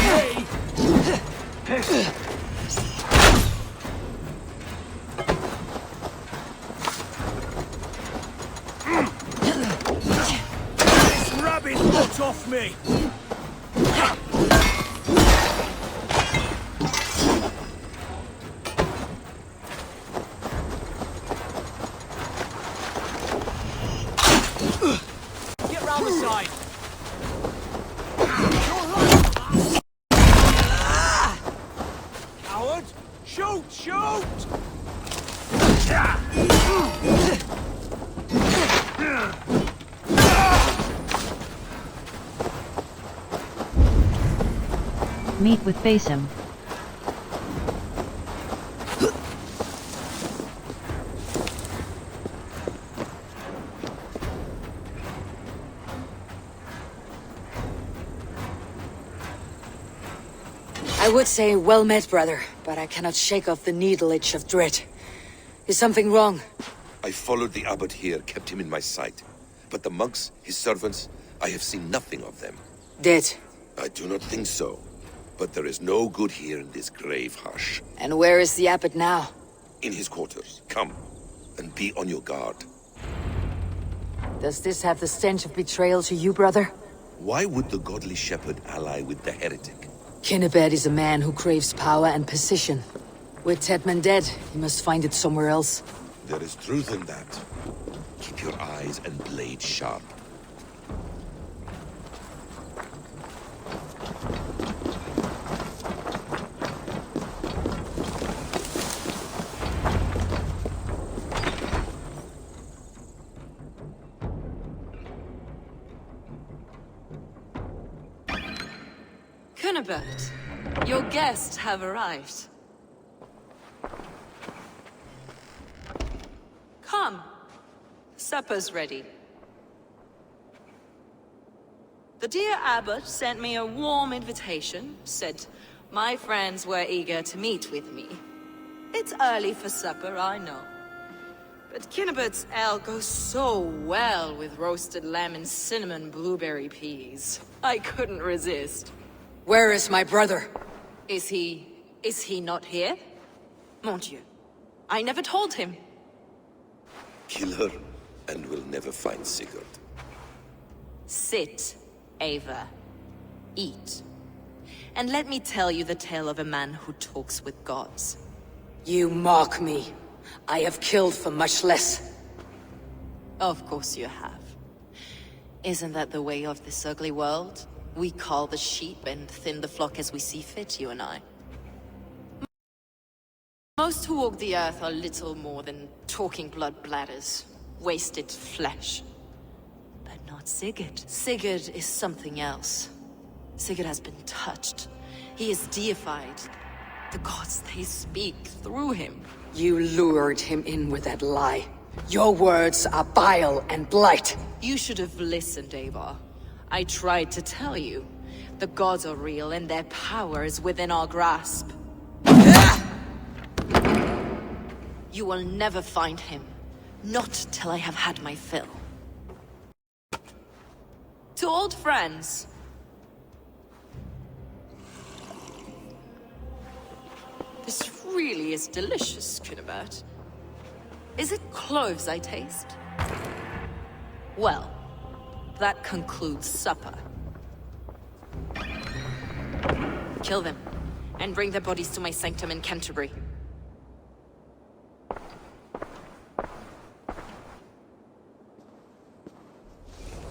me! This rabbit got off me! Get round the side! Coward! Shoot! Shoot! Meet with Basim. I would say well met, brother, but I cannot shake off the needle itch of dread. Is something wrong? I followed the abbot here, kept him in my sight. But the monks, his servants, I have seen nothing of them. Dead. I do not think so. But there is no good here in this grave hush. And where is the abbot now? In his quarters. Come, and be on your guard. Does this have the stench of betrayal to you, brother? Why would the godly shepherd ally with the heretic? Kinnebed is a man who craves power and position. With Tedman dead, he must find it somewhere else. There is truth in that. Keep your eyes and blade sharp. Kinnebed, your guests have arrived. Come. Supper's ready. The dear abbot sent me a warm invitation, said my friends were eager to meet with me. It's early for supper, I know. But Kinnebed's ale goes so well with roasted lamb and cinnamon blueberry peas. I couldn't resist. Where is my brother? Is he not here? Mon Dieu, I never told him. Kill her, and we'll never find Sigurd. Sit, Ava. Eat. And let me tell you the tale of a man who talks with gods. You mock me. I have killed for much less. Of course you have. Isn't that the way of this ugly world? We cull the sheep and thin the flock as we see fit, you and I. Most who walk the earth are little more than talking blood bladders, wasted flesh. But not Sigurd. Sigurd is something else. Sigurd has been touched. He is deified. The gods, they speak through him. You lured him in with that lie. Your words are bile and blight. You should have listened, Ava. I tried to tell you. The gods are real and their power is within our grasp. You will never find him. Not till I have had my fill. To old friends. This really is delicious, Kinnebed. Is it cloves I taste? Well, that concludes supper. Kill them, and bring their bodies to my sanctum in Canterbury.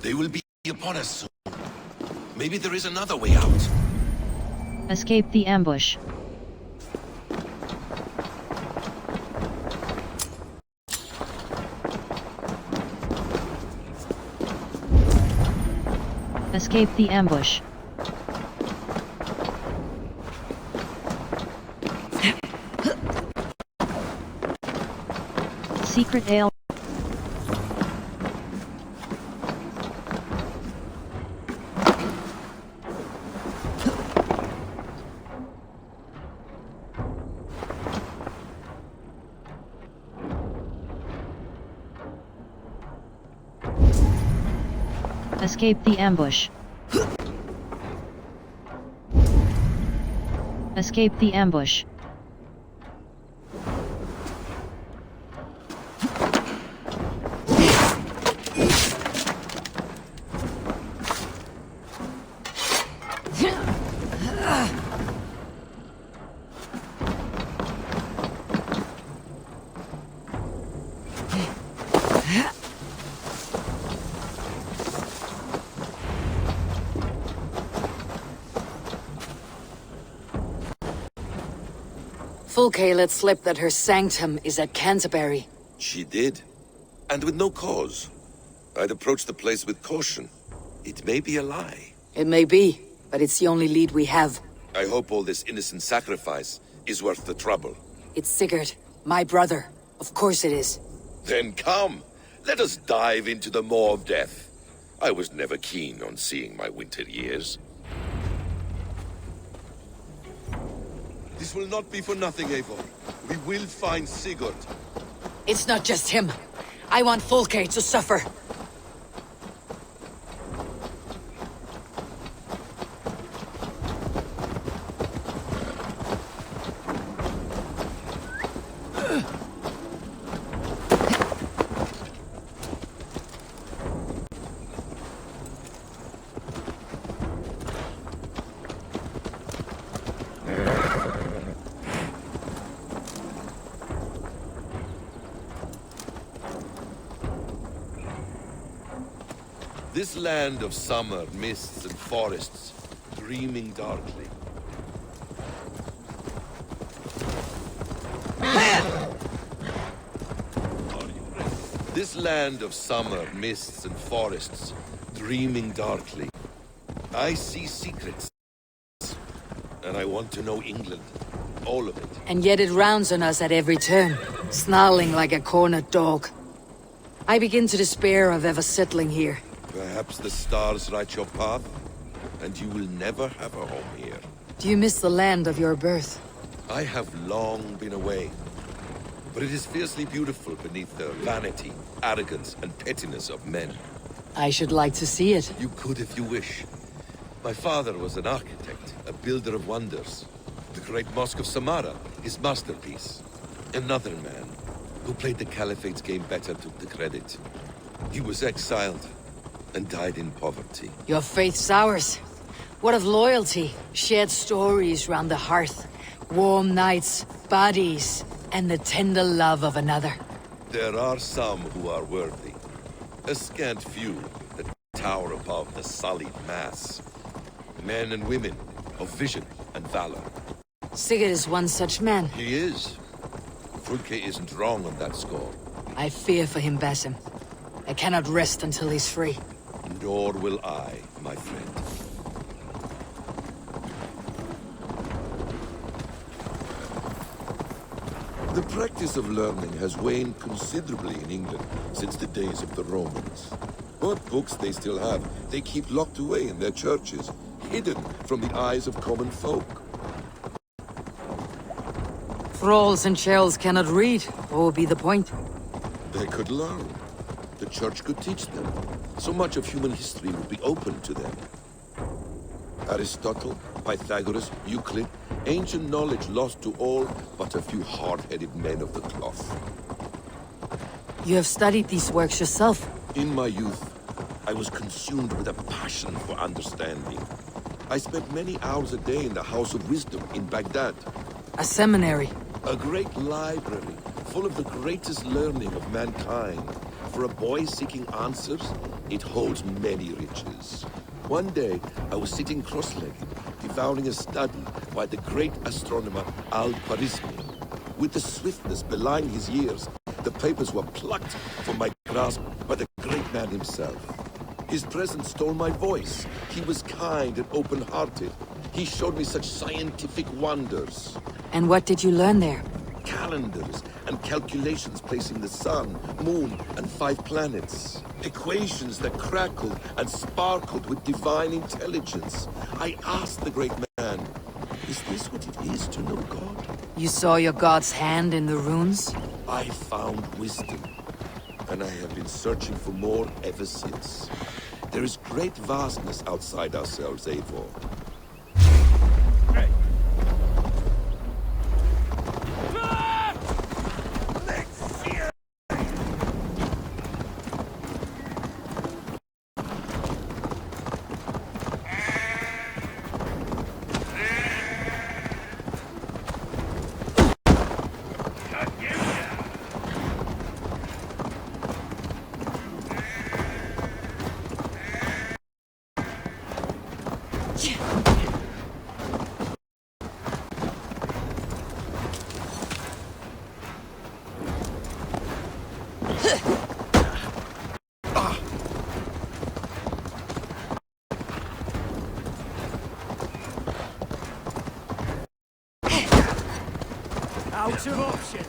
They will be upon us soon. Maybe there is another way out. Escape the ambush. Escape the ambush. Secret ale. Escape the ambush. Escape the ambush. Fulke let slip that her sanctum is at Canterbury. She did. And with no cause. I'd approach the place with caution. It may be a lie. It may be, but it's the only lead we have. I hope all this innocent sacrifice is worth the trouble. It's Sigurd, my brother. Of course it is. Then come, let us dive into the maw of death. I was never keen on seeing my winter years. This will not be for nothing, Eivor. We will find Sigurd. It's not just him. I want Fulke to suffer. This land of summer, mists and forests, dreaming darkly. This land of summer, mists and forests, dreaming darkly. I see secrets. And I want to know England. All of it. And yet it rounds on us at every turn, snarling like a cornered dog. I begin to despair of ever settling here. Perhaps the stars write your path, and you will never have a home here. Do you miss the land of your birth? I have long been away, but it is fiercely beautiful beneath the vanity, arrogance, and pettiness of men. I should like to see it. You could if you wish. My father was an architect, a builder of wonders. The great Mosque of Samarra, his masterpiece. Another man, who played the Caliphate's game better, took the credit. He was exiled, and died in poverty. Your faith sours. What of loyalty? Shared stories round the hearth. Warm nights, bodies, and the tender love of another. There are some who are worthy. A scant few that tower above the sullied mass. Men and women of vision and valor. Sigurd is one such man. He is. Fulke isn't wrong on that score. I fear for him, Basim. I cannot rest until he's free. Nor will I, my friend. The practice of learning has waned considerably in England since the days of the Romans. What books they still have, they keep locked away in their churches, hidden from the eyes of common folk. Thralls and churls cannot read. What would be the point? They could learn. The church could teach them. So much of human history would be open to them. Aristotle, Pythagoras, Euclid, ancient knowledge lost to all but a few hard-headed men of the cloth. You have studied these works yourself. In my youth, I was consumed with a passion for understanding. I spent many hours a day in the House of Wisdom in Baghdad. A seminary. A great library, full of the greatest learning of mankind. For a boy seeking answers, it holds many riches. One day, I was sitting cross-legged, devouring a study by the great astronomer Al-Khwarizmi. With the swiftness belying his years, the papers were plucked from my grasp by the great man himself. His presence stole my voice. He was kind and open-hearted. He showed me such scientific wonders. And what did you learn there? Calendars and calculations placing the sun, moon, and 5 planets. Equations that crackled and sparkled with divine intelligence. I asked the great man, is this what it is to know God? You saw your god's hand in the runes? I found wisdom, and I have been searching for more ever since. There is great vastness outside ourselves, Eivor. Hey. Out of option.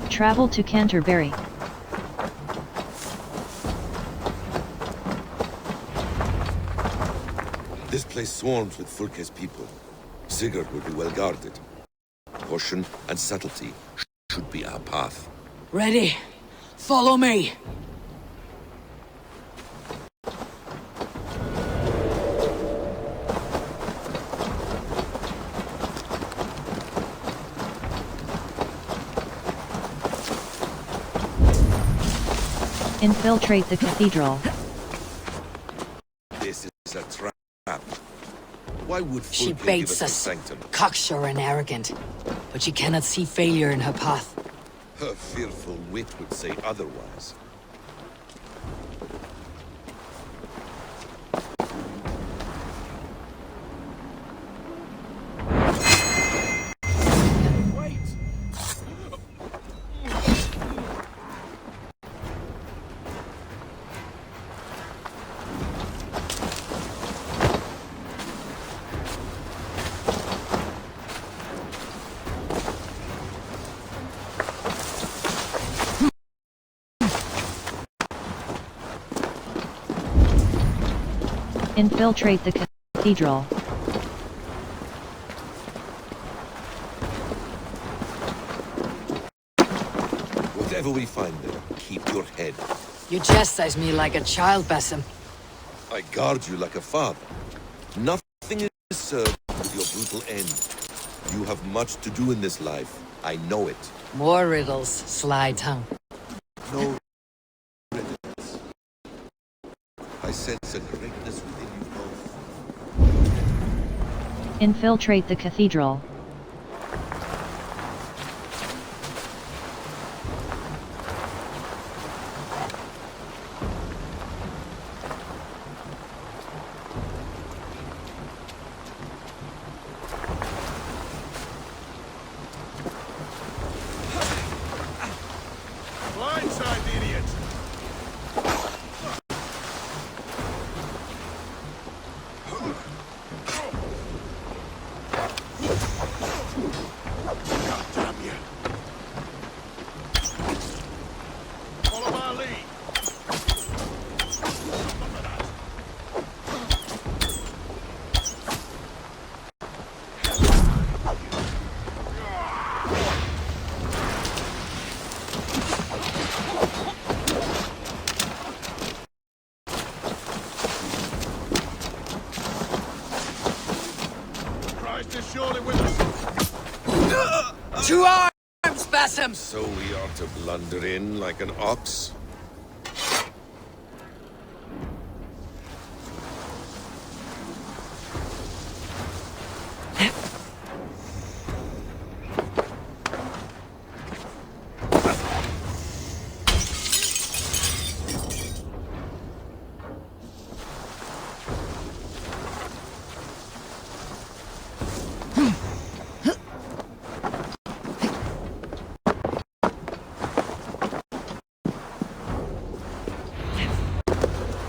Travel to Canterbury. This place swarms with Fulke's people. Sigurd will be well guarded. Caution and subtlety should be our path. Ready? Follow me! Infiltrate the cathedral. This is a trap. Why would She Fulke give baits us her us, sanctum? cocksure and arrogant. But she cannot see failure in her path. Her fearful wit would say otherwise. Wait. Infiltrate the cathedral. Whatever we find there, keep your head. You chastise me like a child, Basim. I guard you like a father. Nothing is served with your brutal end. You have much to do in this life. I know it. More riddles, sly tongue. No riddance. I sense a greatness within you both. Infiltrate the cathedral. Blindside, idiot. God damn you. Follow my lead. Christ is surely with us. To arms, Basim! So we are to blunder in like an ox?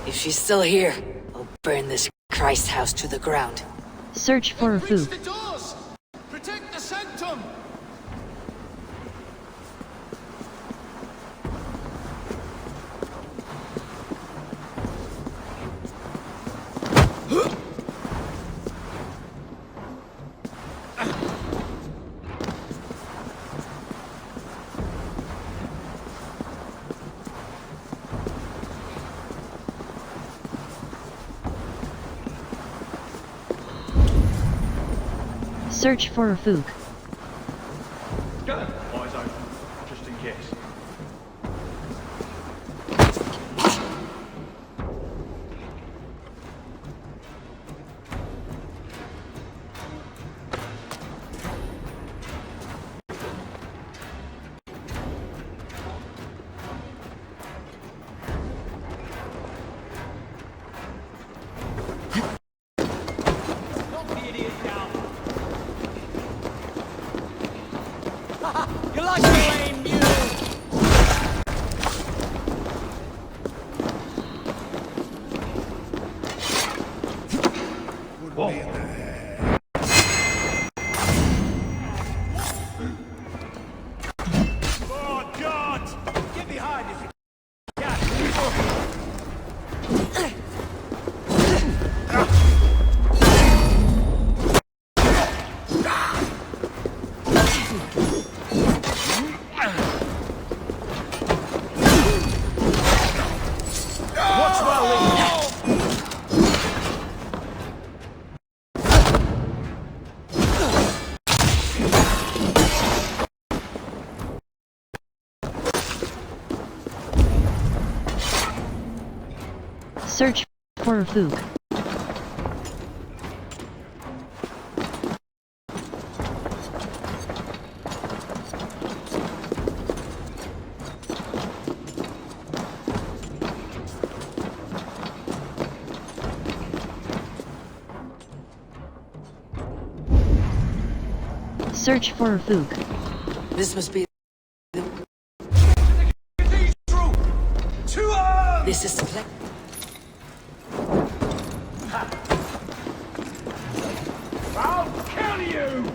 If she's still here, I'll burn this Christ house to the ground. Search for a food. the doors! Protect the sanctum! Search for a food. Go. Eyes open, just in case. Search for a fook. Search for a fook. This must be... Cathedral! To arms! This is the place... I'll kill you!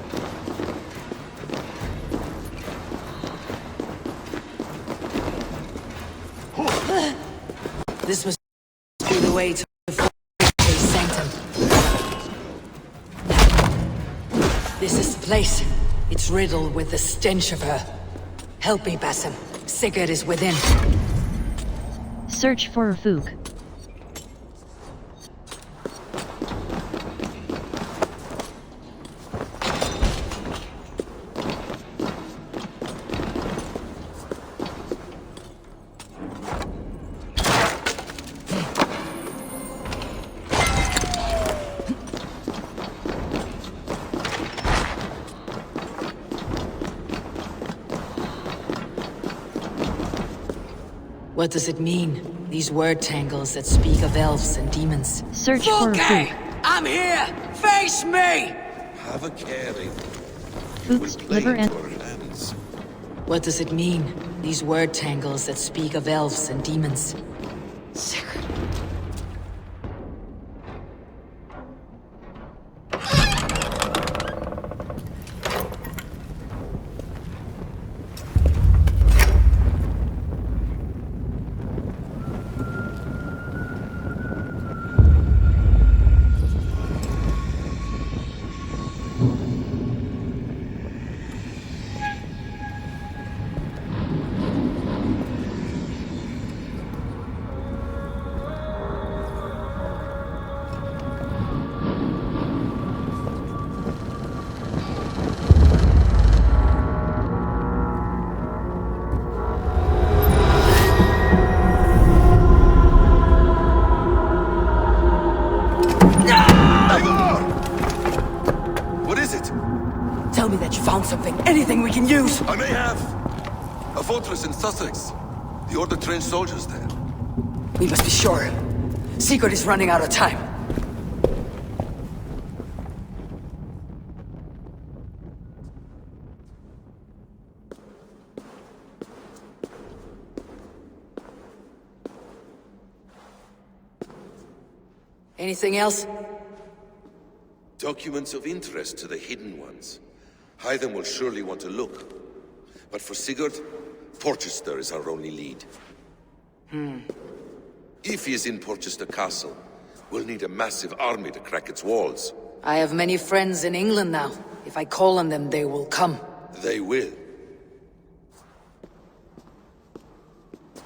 This must be the way to the sanctum. This is the place. It's riddled with the stench of her. Help me, Basim. Sigurd is within. Search for a fook. What does it mean? These word tangles that speak of elves and demons. Search for a Okay, fook. I'm here! Face me! Have a care, Eivor. Fook's We'll play liver and into our hands. What does it mean? These word tangles that speak of elves and demons. Sigurd. What is it? Tell me that you found something. Anything we can use. I may have. A fortress in Sussex. The Order trained soldiers there. We must be sure. Sigurd is running out of time. Anything else? Documents of interest to the Hidden Ones. Hythen will surely want to look. But for Sigurd, Porchester is our only lead. If he is in Porchester Castle, we'll need a massive army to crack its walls. I have many friends in England now. If I call on them, they will come. They will.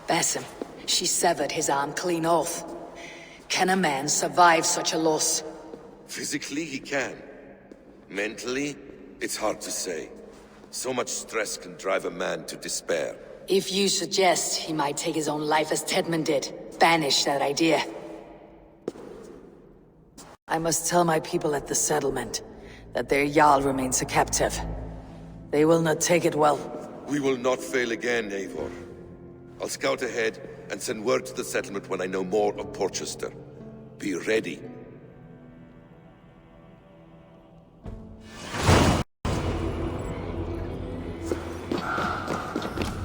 Basim, she severed his arm clean off. Can a man survive such a loss? Physically, he can. Mentally, it's hard to say. So much stress can drive a man to despair. If you suggest he might take his own life as Tedman did, banish that idea. I must tell my people at the settlement that their Jarl remains a captive. They will not take it well. We will not fail again, Eivor. I'll scout ahead and send word to the settlement when I know more of Porchester. Be ready.